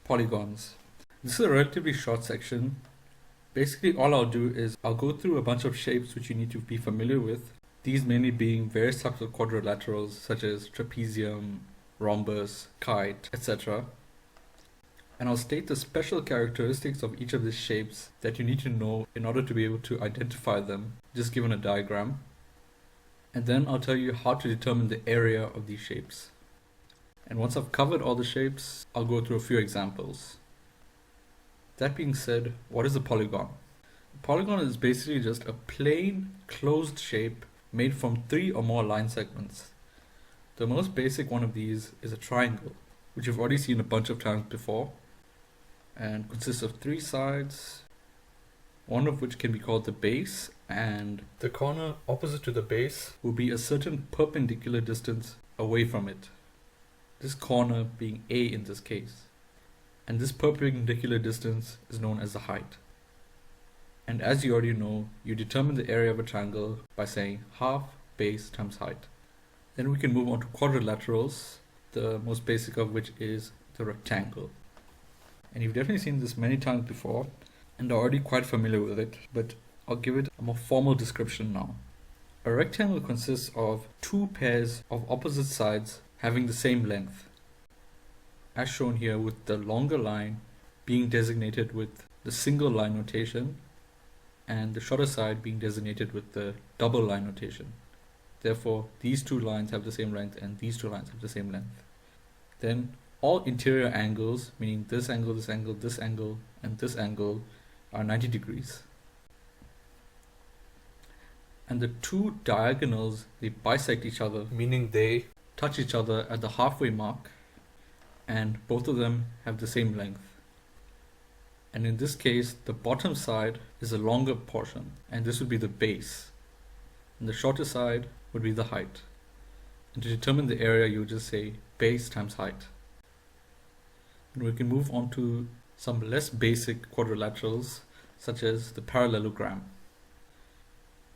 polygons. This is a relatively short section. Basically all I'll do is I'll go through a bunch of shapes which you need to be familiar with. These mainly being various types of quadrilaterals such as trapezium, rhombus, kite, etc. And I'll state the special characteristics of each of these shapes that you need to know in order to be able to identify them, just given a diagram. And then I'll tell you how to determine the area of these shapes. And once I've covered all the shapes, I'll go through a few examples. That being said, what is a polygon? A polygon is basically just a plain, closed shape made from 3 or more line segments. The most basic one of these is a triangle, which you've already seen a bunch of times before, and consists of 3 sides, one of which can be called the base, and the corner opposite to the base will be a certain perpendicular distance away from it. This corner being A in this case. And this perpendicular distance is known as the height. And as you already know, you determine the area of a triangle by saying half base times height. Then we can move on to quadrilaterals, the most basic of which is the rectangle. And you've definitely seen this many times before and are already quite familiar with it, but I'll give it a more formal description now. A rectangle consists of 2 pairs of opposite sides having the same length, as shown here with the longer line being designated with the single line notation and the shorter side being designated with the double line notation. Therefore, these 2 lines have the same length and these 2 lines have the same length. Then all interior angles, meaning this angle, this angle, this angle, and this angle, are 90 degrees. And the 2 diagonals, they bisect each other, meaning they touch each other at the halfway mark, and both of them have the same length. And in this case, the bottom side is a longer portion, and this would be the base. And the shorter side would be the height. And to determine the area, you would just say base times height. And we can move on to some less basic quadrilaterals, such as the parallelogram,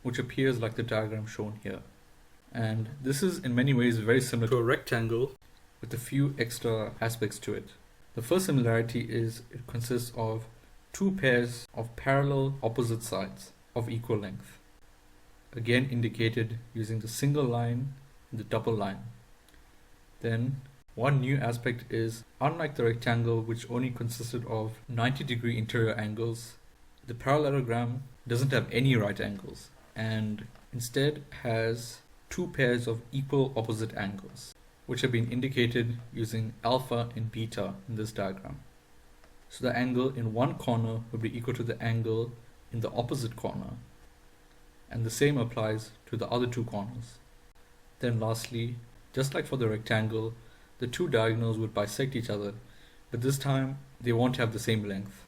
which appears like the diagram shown here. And this is in many ways very similar to a rectangle, with a few extra aspects to it. The first similarity is it consists of 2 pairs of parallel opposite sides of equal length, again indicated using the single line and the double line. Then one new aspect is, unlike the rectangle which only consisted of 90-degree interior angles, the parallelogram doesn't have any right angles and instead has 2 pairs of equal opposite angles, which have been indicated using alpha and beta in this diagram. So the angle in one corner will be equal to the angle in the opposite corner, and the same applies to the other 2 corners. Then lastly, just like for the rectangle, the 2 diagonals would bisect each other, but this time they won't have the same length.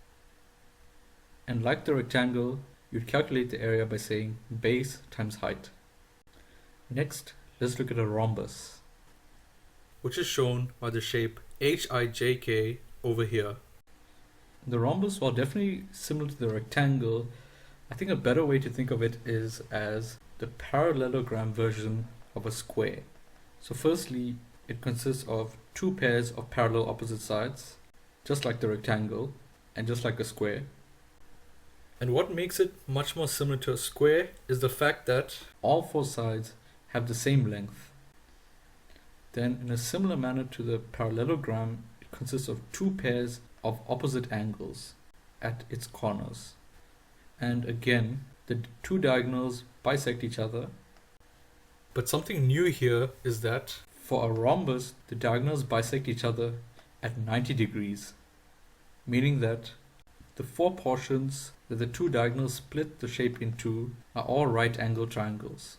And like the rectangle, you'd calculate the area by saying base times height. Next, let's look at a rhombus, which is shown by the shape HIJK over here. The rhombus, while definitely similar to the rectangle, I think a better way to think of it is as the parallelogram version of a square. So firstly, it consists of 2 pairs of parallel opposite sides, just like the rectangle and just like a square. And what makes it much more similar to a square is the fact that all 4 sides have the same length. Then in a similar manner to the parallelogram, it consists of 2 pairs of opposite angles at its corners. And again, the 2 diagonals bisect each other. But something new here is that for a rhombus, the diagonals bisect each other at 90 degrees, meaning that the 4 portions that the 2 diagonals split the shape into are all right angle triangles.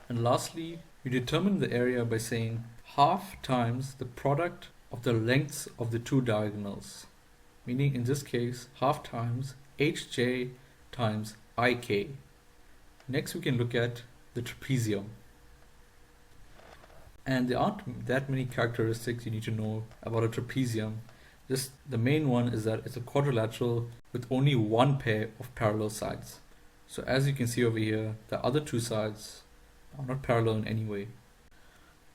And lastly, you determine the area by saying half times the product of the lengths of the 2 diagonals, meaning in this case half times hj times ik. Next we can look at the trapezium. And there aren't that many characteristics you need to know about a trapezium. Just the main one is that it's a quadrilateral with only 1 pair of parallel sides. So as you can see over here, the other 2 sides are not parallel in any way.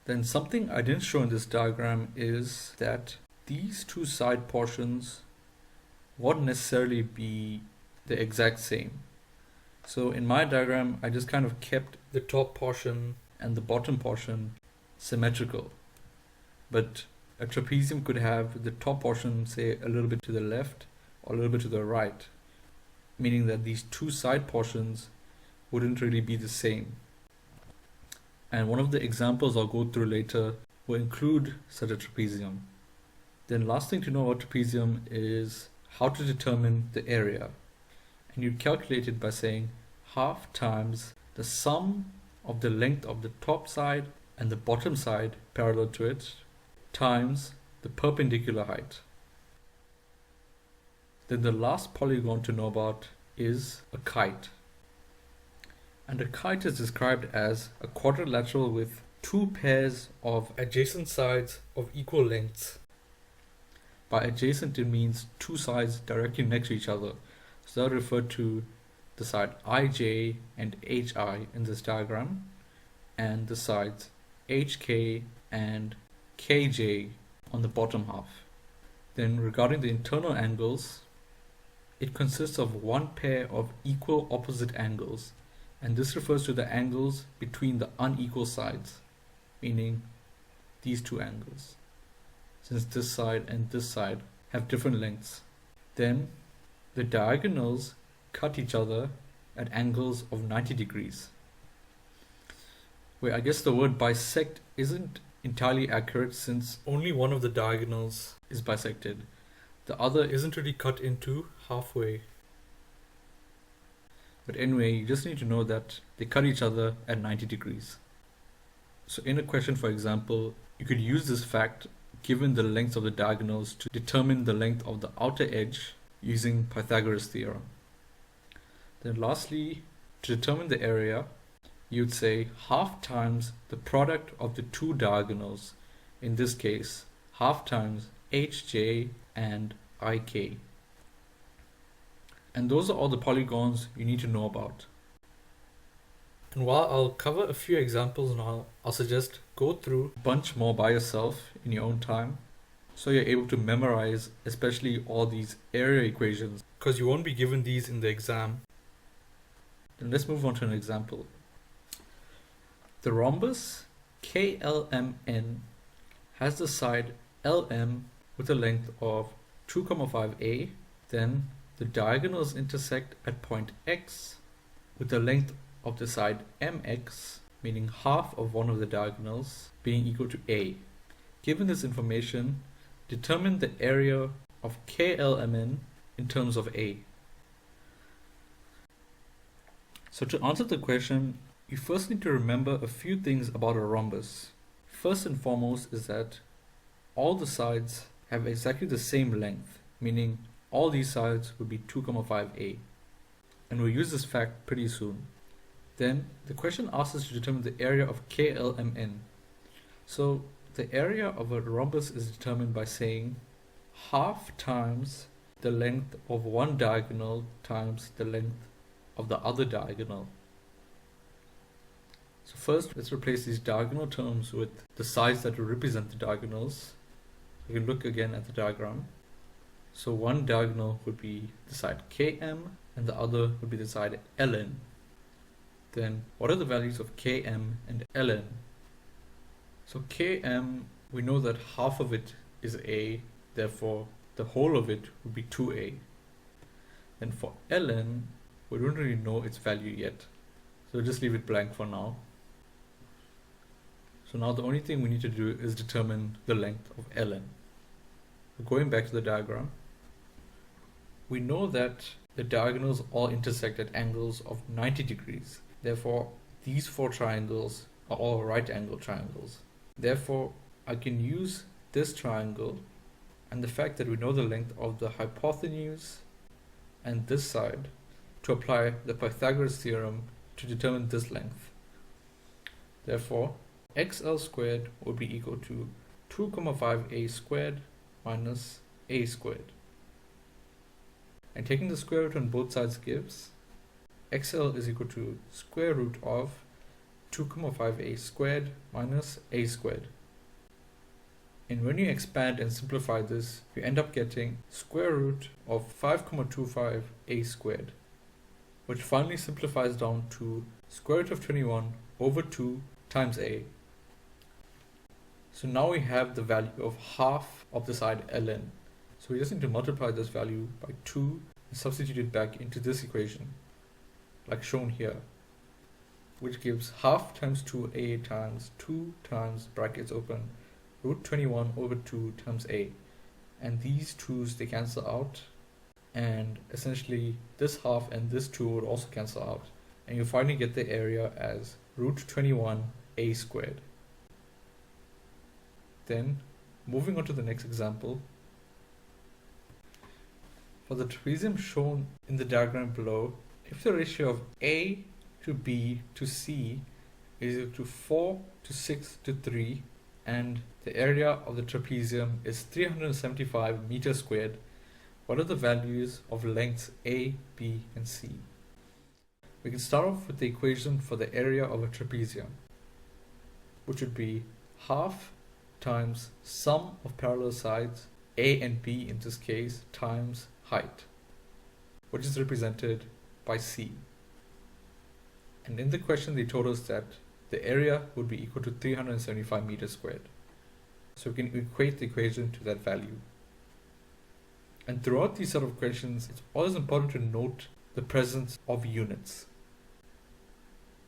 Then something I didn't show in this diagram is that these two side portions won't necessarily be the exact same. So in my diagram, I just kind of kept the top portion and the bottom portion symmetrical. But a trapezium could have the top portion, say, a little bit to the left or a little bit to the right, meaning that these two side portions wouldn't really be the same. And one of the examples I'll go through later will include such a trapezium. Then last thing to know about trapezium is how to determine the area. And you calculate it by saying half times the sum of the length of the top side and the bottom side parallel to it times the perpendicular height. Then the last polygon to know about is a kite. And a kite is described as a quadrilateral with two pairs of adjacent sides of equal lengths. By adjacent, it means two sides directly next to each other. So that refer to the side ij and hi in this diagram, and the sides hk and kj on the bottom half. Then regarding the internal angles, it consists of one pair of equal opposite angles, and this refers to the angles between the unequal sides, meaning these two angles, since this side and this side have different lengths. Then the diagonals cut each other at angles of 90 degrees. Wait, I guess the word bisect isn't entirely accurate, since only one of the diagonals is bisected. The other isn't really cut into halfway. But anyway, you just need to know that they cut each other at 90 degrees. So in a question, for example, you could use this fact given the length of the diagonals to determine the length of the outer edge using Pythagoras' theorem. Then lastly, to determine the area, you'd say half times the product of the two diagonals, in this case half times hj and ik. And those are all the polygons you need to know about. And while I'll cover a few examples now, I'll suggest go through a bunch more by yourself in your own time, so you're able to memorize especially all these area equations, because you won't be given these in the exam. Then let's move on to an example. The rhombus KLMN has the side LM with a length of 2,5a, then the diagonals intersect at point X with the length of the side MX, meaning half of one of the diagonals, being equal to a. Given this information, determine the area of KLMN in terms of a. So to answer the question, you first need to remember a few things about a rhombus. First and foremost is that all the sides have exactly the same length, meaning all these sides would be 2,5a. And we'll use this fact pretty soon. Then the question asks us to determine the area of KLMN. So the area of a rhombus is determined by saying half times the length of one diagonal times the length of the other diagonal. So first, let's replace these diagonal terms with the sides that will represent the diagonals. You can look again at the diagram. So one diagonal would be the side KM and the other would be the side LN. Then what are the values of KM and LN? So KM, we know that half of it is A, therefore the whole of it would be 2A. And for LN, we don't really know its value yet, so just leave it blank for now. So now the only thing we need to do is determine the length of ln. So going back to the diagram, we know that the diagonals all intersect at angles of 90 degrees. Therefore, these four triangles are all right angle triangles. Therefore, I can use this triangle and the fact that we know the length of the hypotenuse and this side to apply the Pythagoras theorem to determine this length. Therefore, xl squared would be equal to 2,5a squared minus a squared. And taking the square root on both sides gives xl is equal to square root of 2,5a squared minus a squared. And when you expand and simplify this, you end up getting square root of 5,25 a squared, which finally simplifies down to square root of 21 over 2 times a. So now we have the value of half of the side ln. So we just need to multiply this value by 2 and substitute it back into this equation, like shown here, which gives half times 2a times 2 times brackets open root 21 over 2 times a. And these 2's, they cancel out, and essentially this half and this 2 would also cancel out, and you finally get the area as root 21 a squared. Then moving on to the next example, for the trapezium shown in the diagram below, if the ratio of a to b to c is equal to 4 to 6 to 3 and the area of the trapezium is 375 meters squared, what are the values of lengths a, b, and c? We can start off with the equation for the area of a trapezium, which would be half times sum of parallel sides, a and b in this case, times height, which is represented by c. And in the question they told us that the area would be equal to 375 meters squared. So we can equate the equation to that value. And throughout these sort of questions, it's always important to note the presence of units,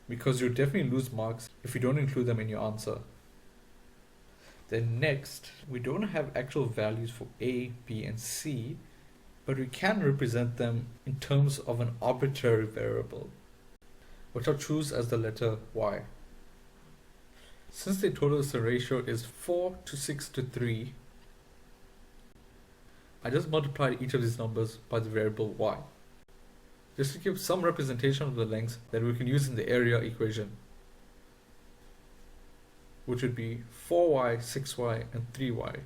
because you'll definitely lose marks if you don't include them in your answer. Then next, we don't have actual values for a, b, and c, but we can represent them in terms of an arbitrary variable, which I'll choose as the letter y. Since they told us the ratio is 4 to 6 to 3, I just multiplied each of these numbers by the variable y, just to give some representation of the lengths that we can use in the area equation, which would be 4y, 6y, and 3y.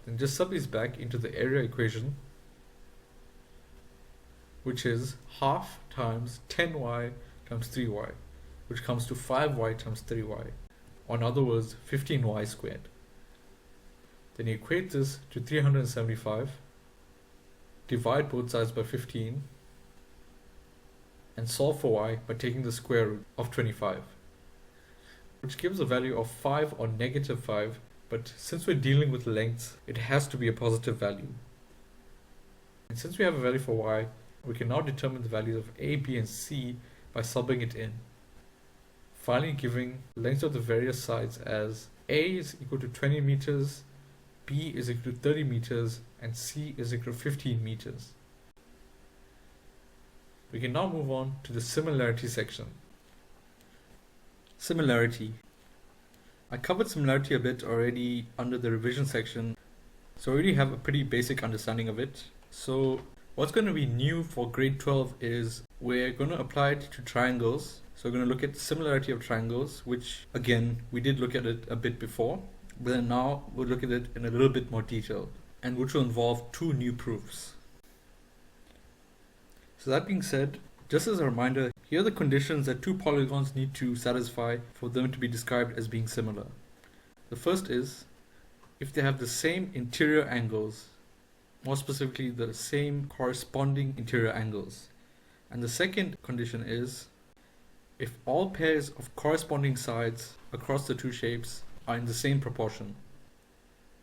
Then just sub these back into the area equation, which is half times 10y times 3y, which comes to 5y times 3y, or in other words, 15y squared. Then you equate this to 375, divide both sides by 15, and solve for y by taking the square root of 25, which gives a value of 5 or negative 5, but since we're dealing with lengths, it has to be a positive value. And since we have a value for y, we can now determine the values of a, b, and c by subbing it in, finally giving lengths of the various sides as a is equal to 20 meters, b is equal to 30 meters, and c is equal to 15 meters. We can now move on to the similarity section. Similarity. I covered similarity a bit already under the revision section, so I already have a pretty basic understanding of it. So what's going to be new for grade 12 is we're going to apply it to triangles. So we're going to look at similarity of triangles, which again, we did look at it a bit before, but then now we'll look at it in a little bit more detail, and which will involve 2 new proofs. So that being said, just as a reminder, here are the conditions that 2 polygons need to satisfy for them to be described as being similar. The first is if they have the same interior angles, more specifically the same corresponding interior angles. And the second condition is if all pairs of corresponding sides across the 2 shapes are in the same proportion.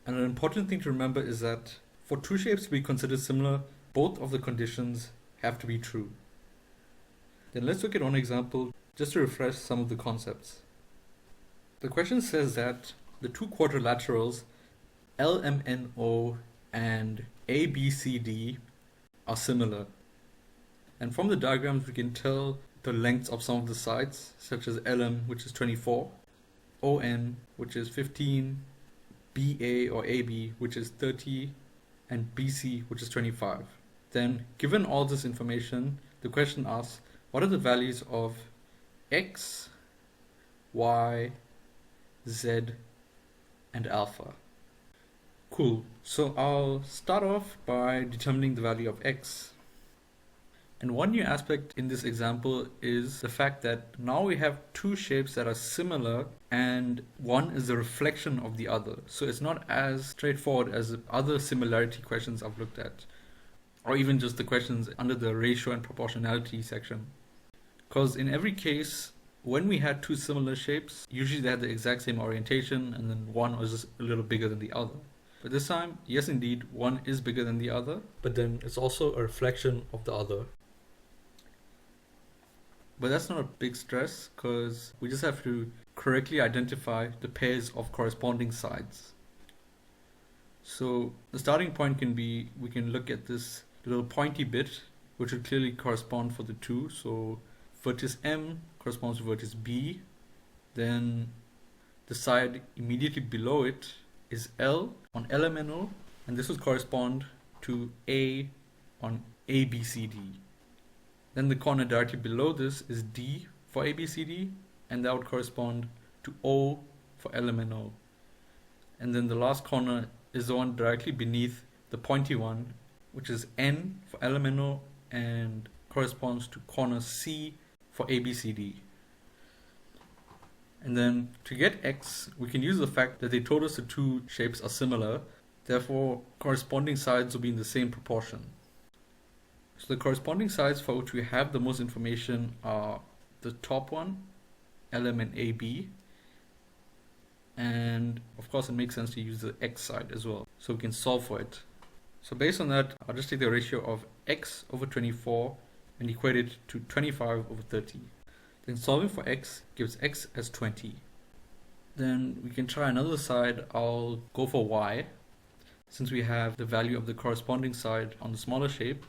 And an important thing to remember is that for 2 shapes to be considered similar, both of the conditions have to be true. Then let's look at one example just to refresh some of the concepts. The question says that the 2 quadrilaterals LMNO and ABCD are similar. And from the diagrams we can tell the lengths of some of the sides, such as LM, which is 24, ON, which is 15, BA or AB, which is 30, and BC, which is 25. Then, given all this information, the question asks, what are the values of X, Y, Z, and alpha? Cool. So I'll start off by determining the value of X. And one new aspect in this example is the fact that now we have two shapes that are similar and one is the reflection of the other. So it's not as straightforward as other similarity questions I've looked at, or even just the questions under the ratio and proportionality section. Because in every case, when we had two similar shapes, usually they had the exact same orientation and then one was just a little bigger than the other. But this time, yes indeed, one is bigger than the other, but then it's also a reflection of the other. But that's not a big stress, because we just have to correctly identify the pairs of corresponding sides. So the starting point can be, we can look at this little pointy bit, which would clearly correspond for the two. So vertex M corresponds to vertex B. Then the side immediately below it is L on LMNO, and this would correspond to A on ABCD. Then the corner directly below this is D for ABCD, and that would correspond to O for LMNO. And then the last corner is the one directly beneath the pointy one, which is N for LMNO and corresponds to corner C for ABCD. And then to get X, we can use the fact that they told us the two shapes are similar, therefore corresponding sides will be in the same proportion. So the corresponding sides for which we have the most information are the top one, LM and AB, and of course it makes sense to use the X side as well, so we can solve for it. So based on that, I'll just take the ratio of X over 24 and equate it to 25 over 30. Then solving for X gives X as 20. Then we can try another side. I'll go for Y, since we have the value of the corresponding side on the smaller shape.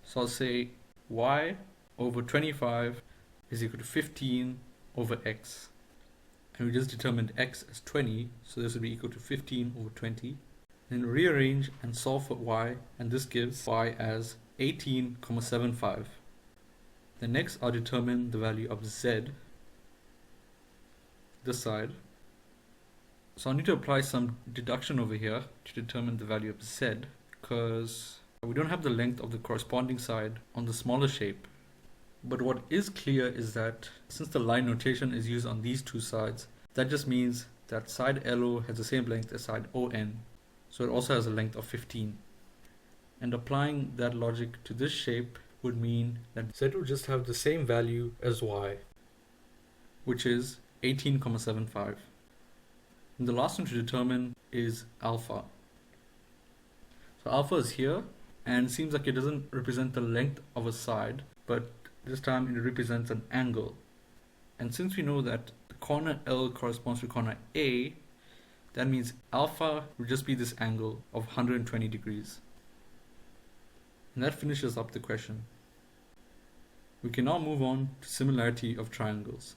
So I'll say Y over 25 is equal to 15 over X. And we just determined X as 20, so this would be equal to 15 over 20. Then rearrange and solve for Y, and this gives Y as 18,75. Then next I'll determine the value of Z, this side. So I'll need to apply some deduction over here to determine the value of Z, because we don't have the length of the corresponding side on the smaller shape. But what is clear is that since the line notation is used on these two sides, that just means that side LO has the same length as side ON. So it also has a length of 15. And applying that logic to this shape would mean that Z would just have the same value as Y, which is 18,75. And the last one to determine is alpha. So alpha is here, and it seems like it doesn't represent the length of a side, but this time it represents an angle. And since we know that the corner L corresponds to corner A, that means alpha would just be this angle of 120 degrees. And that finishes up the question. We can now move on to similarity of triangles.